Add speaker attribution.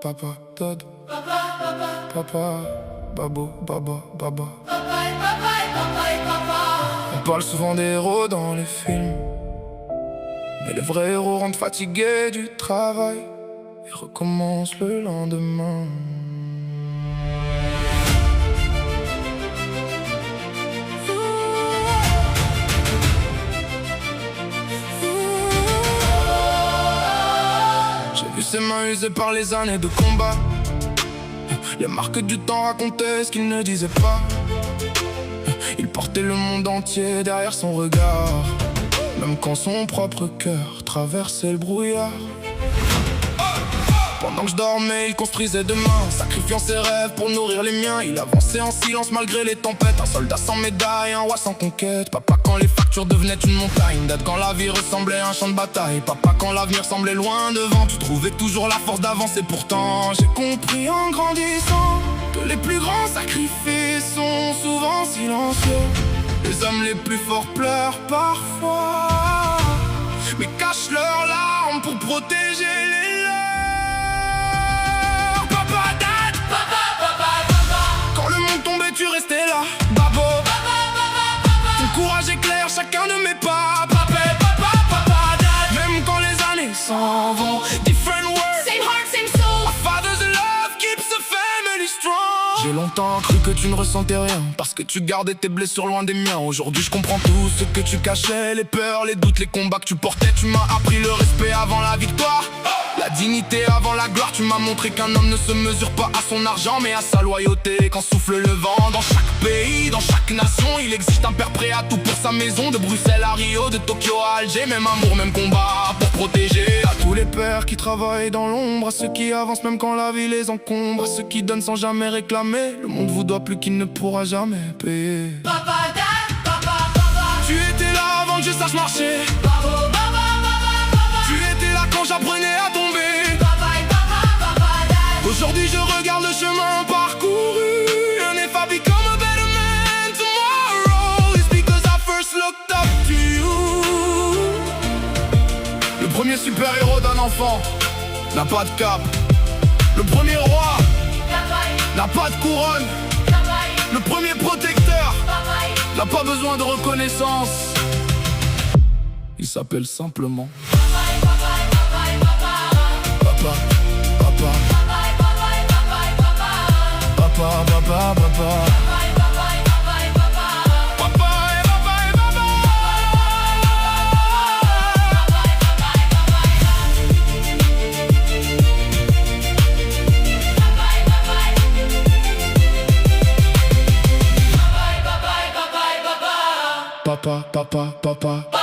Speaker 1: Papa, Dad, papa, babo, baba, baba. On parle souvent des héros dans les films, mais les vrais héros rentrent fatigués du travail et recommencent le lendemain. J'ai vu ses mains usées par les années de combat. Les marques du temps racontaient ce qu'il ne disait pas. Il portait le monde entier derrière son regard, même quand son propre cœur traversait le brouillard. Pendant que je dormais, il construisait demain, sacrifiant ses rêves pour nourrir les miens. Il avançait en silence malgré les tempêtes, un soldat sans médaille, un roi sans conquête. Papa quand les factures devenaient une montagne, Dad quand la vie ressemblait à un champ de bataille. Papa quand l'avenir semblait loin devant, tu trouvais toujours la force d'avancer. Pourtant j'ai compris en grandissant que les plus grands sacrifices sont souvent silencieux. Les hommes les plus forts pleurent parfois, mais cachent leurs larmes pour protéger les leurs. Papa, Dad, papa, papa, papa. Quand le monde tombait, tu restais là, babo. Papa, papa, papa. Ton courage éclaire chacun de mes pas. Papa, papa, papa, Dad. Même quand les années s'en vont, different words, same heart, same soul. A father's love keeps the family strong. J'ai longtemps cru que tu ne ressentais rien, parce que tu gardais tes blessures loin des miens. Aujourd'hui je comprends tout ce que tu cachais, les peurs, les doutes, les combats que tu portais. Tu m'as appris le respect avant la victoire, la dignité avant la gloire. Tu m'as montré qu'un homme ne se mesure pas à son argent, mais à sa loyauté quand souffle le vent. Dans chaque pays, dans chaque nation, il existe un père prêt à tout pour sa maison. De Bruxelles à Rio, de Tokyo à Alger, même amour, même combat pour protéger. À tous les pères qui travaillent dans l'ombre, à ceux qui avancent même quand la vie les encombre, à ceux qui donnent sans jamais réclamer. Le monde vous doit plus qu'il ne pourra jamais payer.
Speaker 2: Papa, Dad, papa, papa.
Speaker 1: Tu étais là avant que je sache marcher.
Speaker 2: Babo, baba, baba, baba.
Speaker 1: Tu étais là quand j'apprenais à tomber.
Speaker 2: Papa, papa, papa, Dad.
Speaker 1: Aujourd'hui je regarde le chemin parcouru, and if I become a better man tomorrow, it's because I first looked up to you. Le premier super-héros d'un enfant n'a pas de cape. Le premier roi n'a pas de couronne. Le premier protecteur n'a pas besoin de reconnaissance. Il s'appelle simplement Papa, papa, papa, papa, papa. Papa, papa, papa.